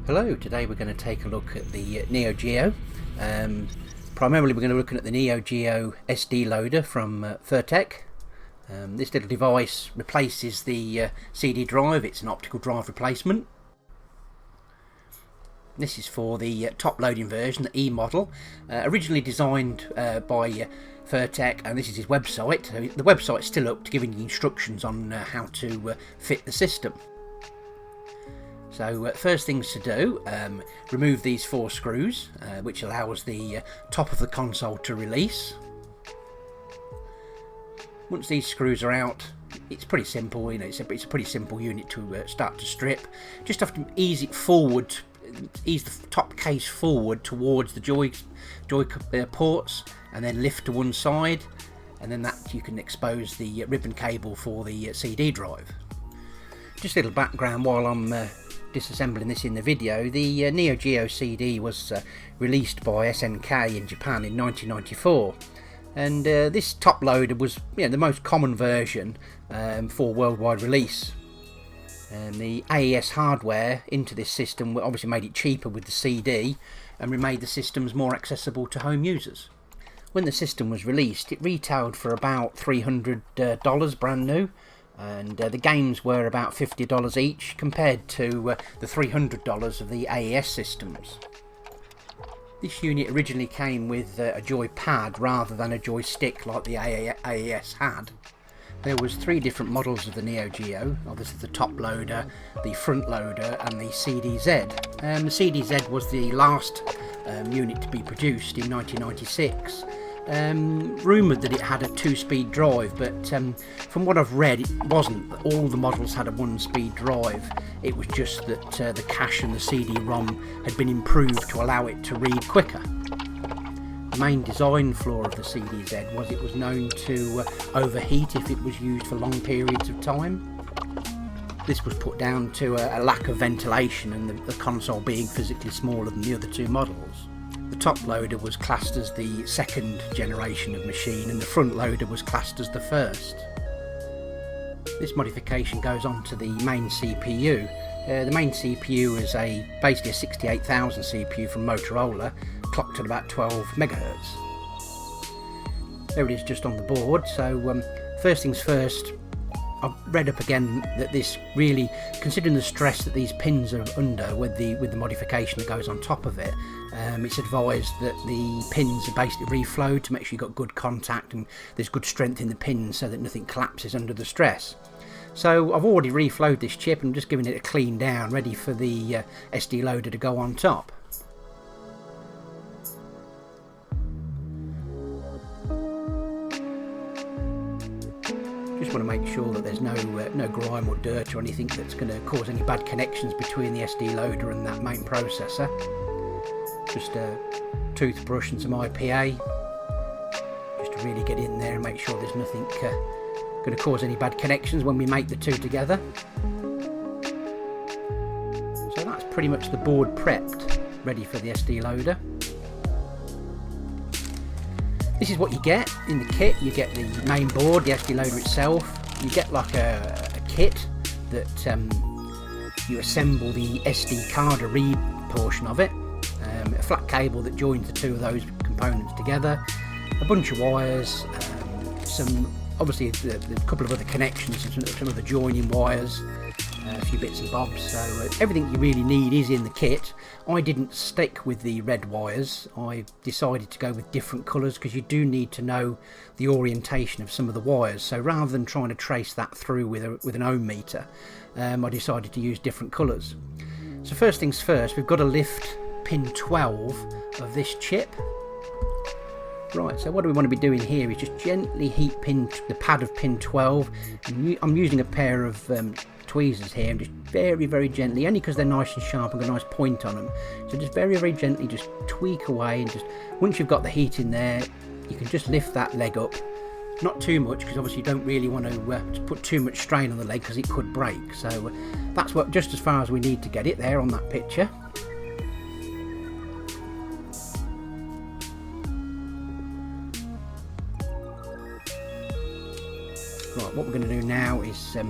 Hello, today we're going to take a look at the Neo-Geo. Primarily we're going to be looking at the Neo-Geo SD loader from Firtek. This little device replaces the CD drive. It's an optical drive replacement. This is for the top loading version, the E model, originally designed by Firtek, and this is his website. So the website's still up to giving you instructions on how to fit the system. So first things to do, remove these 4 screws, which allows the top of the console to release. Once these screws are out, it's pretty simple. It's a pretty simple unit to start to strip. Just have to ease it forward, ease the top case forward towards the joy ports, and then lift to one side, and then that you can expose the ribbon cable for the CD drive. Just a little background while I'm disassembling this in the video. The Neo-Geo CD was released by SNK in Japan in 1994, and this top loader was the most common version for worldwide release. And the AES hardware into this system obviously made it cheaper with the CD and made the systems more accessible to home users. When the system was released, it retailed for about $300 brand new, and the games were about $50 each, compared to the $300 of the AES systems. This unit originally came with a joypad rather than a joystick like the AES had. There was 3 different models of the Neo-Geo, obviously the top loader, the front loader and the CD-Z. The CD-Z was the last unit to be produced in 1996. Rumoured that it had a 2-speed drive, but from what I've read, it wasn't. All the models had a 1-speed drive. It was just that the cache and the CD-ROM had been improved to allow it to read quicker. The main design flaw of the CD-Z was it was known to overheat if it was used for long periods of time. This was put down to a lack of ventilation and the console being physically smaller than the other 2 models. The top loader was classed as the 2nd generation of machine, and the front loader was classed as the 1st. This modification goes on to the main CPU. The main CPU is basically a 68,000 CPU from Motorola, clocked at about 12 MHz. There it is just on the board. So first things first, I've read up again that this really, considering the stress that these pins are under with the modification that goes on top of it, it's advised that the pins are basically reflowed to make sure you've got good contact and there's good strength in the pins so that nothing collapses under the stress. So I've already reflowed this chip and just giving it a clean down, ready for the SD loader to go on top. Just want to make sure that there's no grime or dirt or anything that's going to cause any bad connections between the SD loader and that main processor. Just a toothbrush and some IPA, just to really get in there and make sure there's nothing going to cause any bad connections when we make the 2 together. So that's pretty much the board prepped, ready for the SD loader. This is what you get in the kit. You get the main board, the SD loader itself. You get like a kit that you assemble the SD card, a read portion of it, a flat cable that joins the 2 of those components together, a bunch of wires, some obviously a couple of other connections and some other joining wires, a few bits and bobs. So everything you really need is in the kit. I didn't stick with the red wires. I decided to go with different colours because you do need to know the orientation of some of the wires. So rather than trying to trace that through with an ohm meter, I decided to use different colours. So first things first, we've got to lift pin 12 of this chip. Right, so what do we want to be doing here is just gently heat the pad of pin 12. And I'm using a pair of tweezers here, and just very, very gently, only because they're nice and sharp and got a nice point on them. So just very, very gently just tweak away, and just once you've got the heat in there, you can just lift that leg up. Not too much, because obviously you don't really want to put too much strain on the leg because it could break. So that's just as far as we need to get it there on that picture. Right, what we're going to do now is a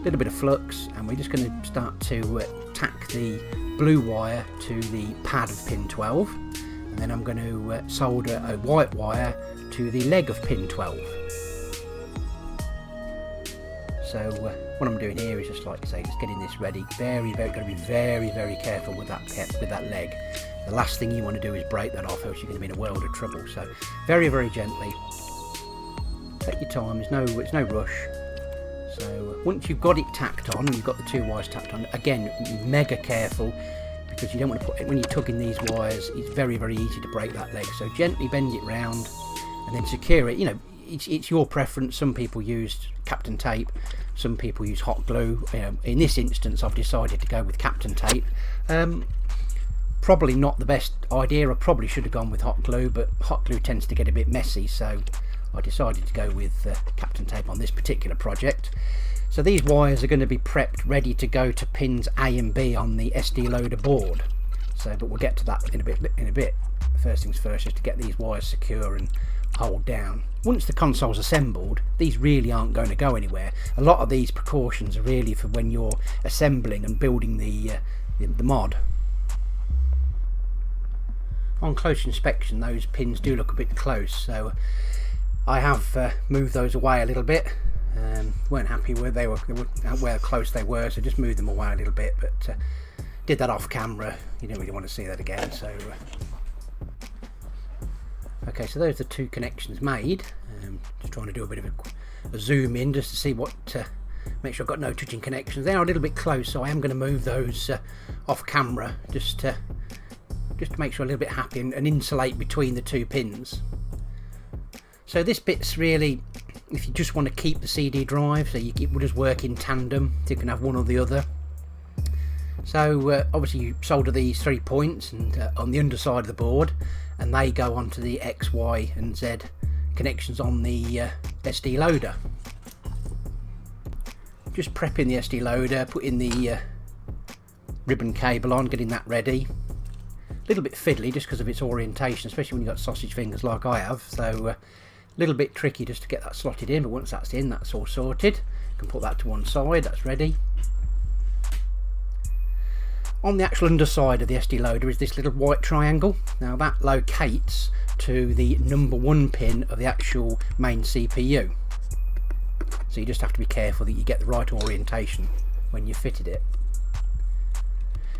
little bit of flux, and we're just going to start to tack the blue wire to the pad of pin 12, and then I'm going to solder a white wire to the leg of pin 12. So what I'm doing here is just, like I say, just getting this ready. Got to be very, very careful with that leg. The last thing you want to do is break that off, else you're going to be in a world of trouble. So very, very gently. Take your time. It's no rush. So once you've got it tacked on, and you've got the two wires tacked on, again, mega careful, because you don't want to put it, when you're tugging these wires, it's very, very easy to break that leg. So gently bend it round and then secure it. You know, it's your preference. Some people use Captain Tape, some people use hot glue. In this instance, I've decided to go with Captain Tape. Probably not the best idea. I probably should have gone with hot glue, but hot glue tends to get a bit messy, so I decided to go with Captain Tape on this particular project. So these wires are going to be prepped, ready to go to pins A and B on the SD loader board. So, but we'll get to that in a bit. First things first is to get these wires secure and hold down. Once the console's assembled, these really aren't going to go anywhere. A lot of these precautions are really for when you're assembling and building the mod. On close inspection, those pins do look a bit close, so I have moved those away a little bit. Weren't happy where they were, where close they were, so just moved them away a little bit. But did that off camera. You don't really want to see that again. So okay, so those are the two connections made. Just trying to do a bit of a zoom in just to see what, make sure I've got no touching connections. They are a little bit close, so I am going to move those off camera just to make sure a little bit happy and insulate between the two pins. So this bit's really, if you just want to keep the CD drive, so it will just work in tandem, so you can have one or the other. So obviously you solder these 3 points and on the underside of the board, and they go onto the X, Y and Z connections on the SD loader. Just prepping the SD loader, putting the ribbon cable on, getting that ready. A little bit fiddly just because of its orientation, especially when you've got sausage fingers like I have, so a little bit tricky just to get that slotted in, but once that's in, that's all sorted. You can put that to one side, that's ready. On the actual underside of the SD loader is this little white triangle. Now that locates to the number 1 pin of the actual main CPU. So you just have to be careful that you get the right orientation when you fitted it.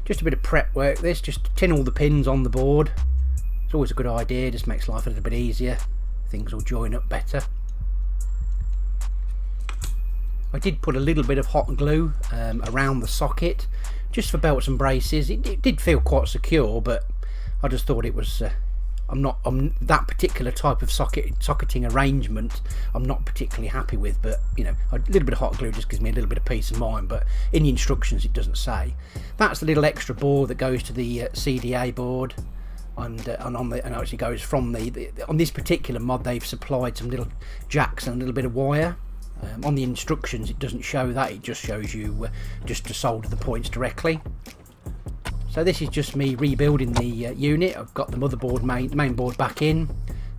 Just a bit of prep work this, just tin all the pins on the board. It's always a good idea, just makes life a little bit easier. Things will join up better. I did put a little bit of hot glue around the socket, just for belts and braces. It did feel quite secure, but I just thought it was, I'm that particular type of socketing arrangement I'm not particularly happy with, but you know, a little bit of hot glue just gives me a little bit of peace of mind, but in the instructions it doesn't say. That's the little extra board that goes to the CDA board, and actually goes from on this particular mod they've supplied some little jacks and a little bit of wire. On the instructions it doesn't show that, it just shows you just to solder the points directly. So this is just me rebuilding the unit. I've got the motherboard main board back in.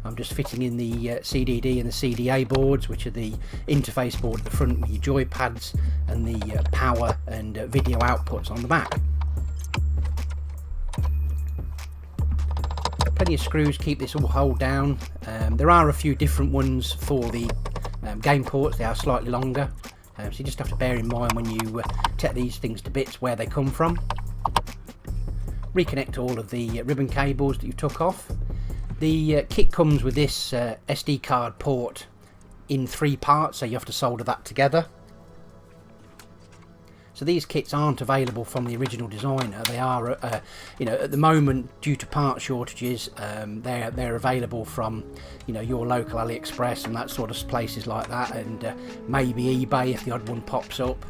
I'm just fitting in the CDD and the CDA boards, which are the interface board at the front with your joypads, and the power and video outputs on the back. Plenty of screws keep this all held down. There are a few different ones for the game ports. They are slightly longer, so you just have to bear in mind when you take these things to bits where they come from. Reconnect all of the ribbon cables that you took off. The kit comes with this SD card port in 3 parts, so you have to solder that together. So these kits aren't available from the original designer. They are, you know, at the moment, due to part shortages, they're available from, you know, your local AliExpress and that sort of places like that, and maybe eBay if the odd one pops up.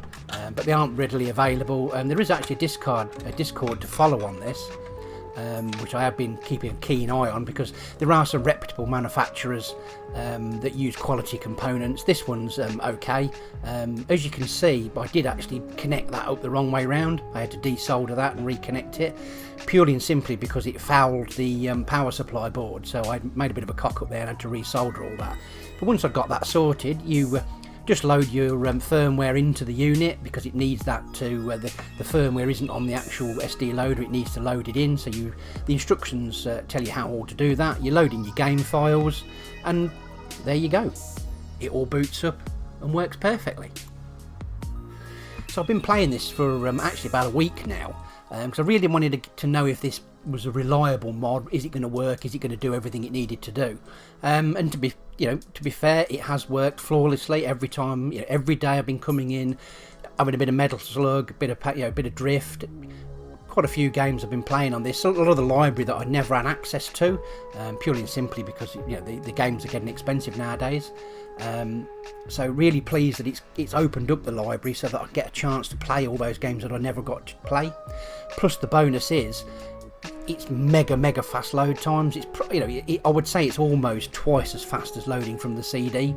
But they aren't readily available. And there is actually a Discord to follow on this, which I have been keeping a keen eye on, because there are some reputable manufacturers that use quality components. This one's okay. As you can see, I did actually connect that up the wrong way round. I had to desolder that and reconnect it, purely and simply because it fouled the power supply board. So I made a bit of a cock up there and had to resolder all that. But once I got that sorted, you just load your firmware into the unit, because it needs that to, the firmware isn't on the actual SD loader, it needs to load it in. So the instructions tell you how all to do that. You load in your game files, and there you go. It all boots up and works perfectly. So I've been playing this for actually about a week now, because I really wanted to know if this was a reliable mod. Is it going to work? Is it going to do everything it needed to do? And to be fair, it has worked flawlessly every time. Every day I've been coming in, having a bit of Metal Slug, a bit of Drift. Quite a few games I've been playing on this. A lot of the library that I never had access to, purely and simply because the games are getting expensive nowadays. So really pleased that it's opened up the library so that I get a chance to play all those games that I never got to play. Plus the bonus is it's mega fast load times. I would say it's almost twice as fast as loading from the CD.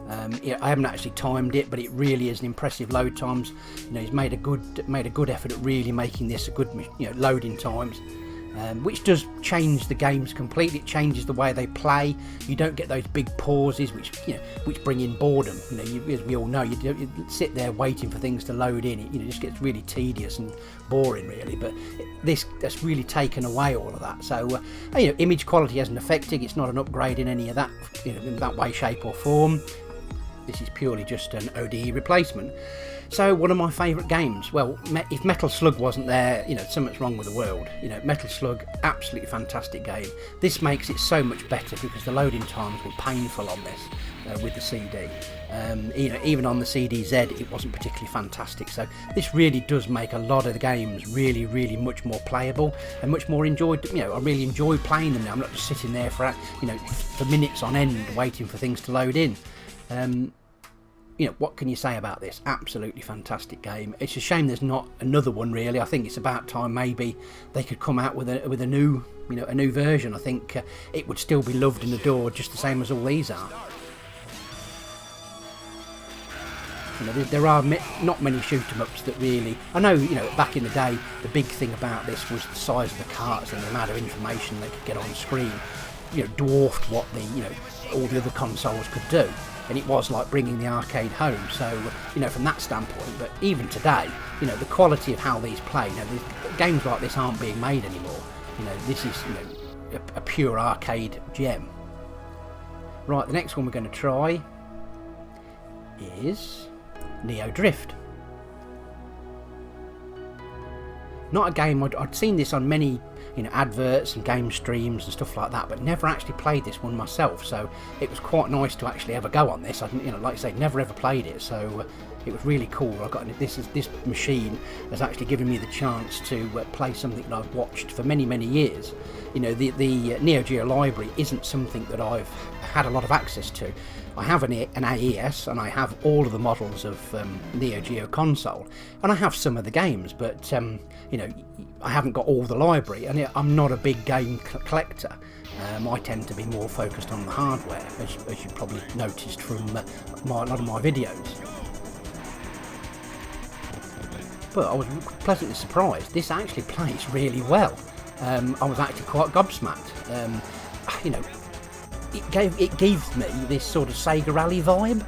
I haven't actually timed it, but it really is an impressive load times. He's made a good effort at really making this a good loading times, which does change the games completely. It changes the way they play. You don't get those big pauses which bring in boredom. As we all know, you sit there waiting for things to load in. It just gets really tedious and boring, really. But that's really taken away all of that. So image quality hasn't affected. It's not an upgrade in any of that, in that way, shape or form. This is purely just an ODE replacement. So one of my favourite games. Well, if Metal Slug wasn't there, something's wrong with the world. Metal Slug, absolutely fantastic game. This makes it so much better because the loading times were painful on this with the CD. Even on the CD-Z, it wasn't particularly fantastic. So this really does make a lot of the games really much more playable and much more enjoyed. I really enjoy playing them now. I'm not just sitting there for minutes on end waiting for things to load in. What can you say about this? Absolutely fantastic game. It's a shame there's not another one, really. I think it's about time maybe they could come out with a new version. I think it would still be loved and adored just the same as all these are. There are not many shoot-em-ups that really... I know, back in the day, the big thing about this was the size of the carts and the amount of information they could get on screen, dwarfed what all the other consoles could do. And it was like bringing the arcade home. So, from that standpoint, but even today, the quality of how these play, games like this aren't being made anymore. This is, a pure arcade gem. Right, the next one we're going to try is Neo Drift. Not a game, I'd seen this on many adverts and game streams and stuff like that, but never actually played this one myself. So it was quite nice to actually ever go on this. I like I say, never ever played it, so it was really cool. This machine has actually given me the chance to play something that I've watched for many years. The Neo-Geo library isn't something that I've had a lot of access to. I have an AES and I have all of the models of Neo-Geo console, and I have some of the games, but I haven't got all the library, and I'm not a big game collector. I tend to be more focused on the hardware, as you probably noticed from a lot of my videos. But I was pleasantly surprised. This actually plays really well. I was actually quite gobsmacked. It gives me this sort of Sega Rally vibe.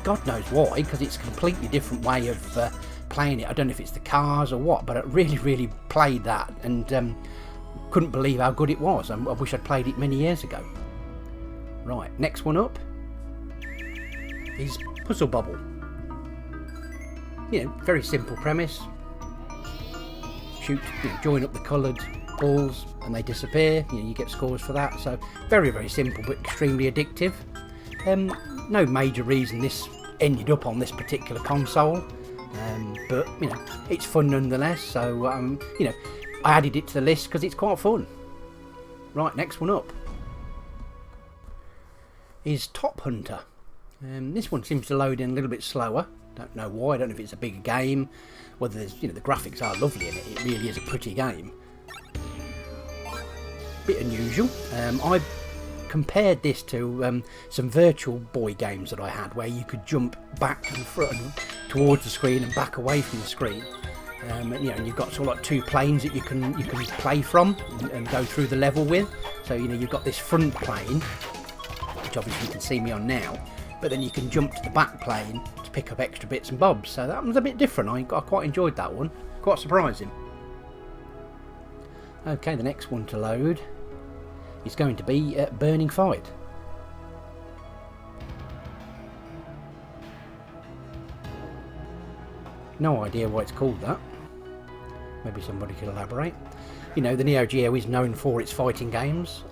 God knows why, because it's a completely different way of playing it. I don't know if it's the cars or what, but it really played that, and couldn't believe how good it was. I wish I'd played it many years ago. Right, next one up is Puzzle Bobble. Very simple premise. Shoot, join up the coloured balls and they disappear. You get scores for that. So very simple but extremely addictive. No major reason this ended up on this particular console, but it's fun nonetheless. So I added it to the list because it's quite fun. Right, next one up is Top Hunter. This one seems to load in a little bit slower. Don't know why. I don't know if it's a bigger game, whether there's, the graphics are lovely in it. It really is a pretty game. Bit unusual. I compared this to some Virtual Boy games that I had, where you could jump back and front towards the screen and back away from the screen. And you've got sort of like two planes that you can play from and go through the level with. So you've got this front plane, which obviously you can see me on now. but then you can jump to the back plane to pick up extra bits and bobs. So that was a bit different. I quite enjoyed that one. Quite surprising. Okay, the next one to load is going to be Burning Fight. No idea why it's called that. Maybe somebody could elaborate. You know, the Neo-Geo is known for its fighting games.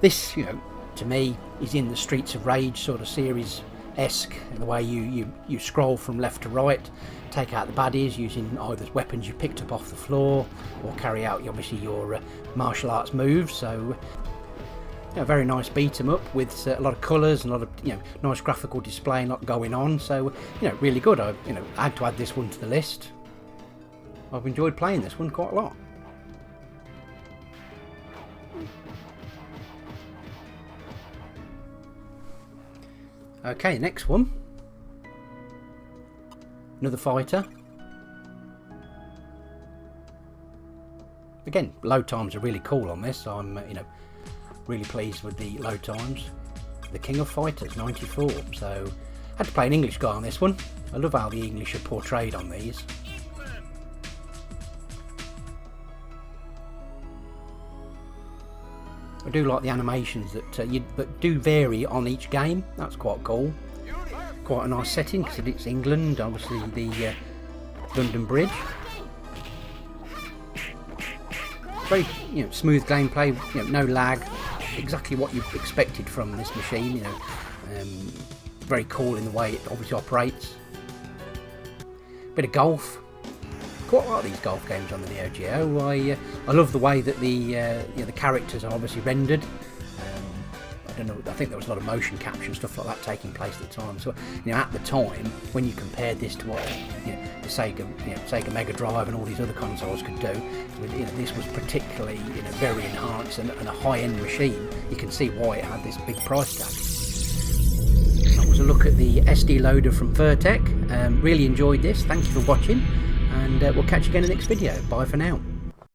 This, you know, to me, is in the Streets of Rage sort of series-esque, in the way you scroll from left to right, take out the baddies using either weapons you picked up off the floor, or carry out obviously your martial arts moves. So, you know, very nice beat 'em up with a lot of colours and a lot of, you know, nice graphical display and a lot going on. So, you know, really good. I had to add this one to the list. I've enjoyed playing this one quite a lot. Okay, next one. Another fighter. Again, load times are really cool on this. I'm, you know, really pleased with the load times. The King of Fighters, 94. So, I had to play an English guy on this one. I love how the English are portrayed on these. I do like the animations that do vary on each game. That's quite cool. Quite a nice setting because it's England, obviously the London Bridge. Very, you know, smooth gameplay. You know, no lag. Exactly what you expected from this machine. You know, very cool in the way it obviously operates. Bit of golf. Quite like these golf games on the Neo-Geo. I love the way that the you know, the characters are obviously rendered. I don't know. I think there was a lot of motion capture and stuff like that taking place at the time. So, you know, at the time when you compared this to what, you know, the Sega Mega Drive and all these other consoles could do, you know, this was particularly, you know, very enhanced and a high-end machine. You can see why it had this big price tag. That was a look at the SD loader from Vertec. Really enjoyed this. Thank you for watching. And we'll catch you again in the next video. Bye for now.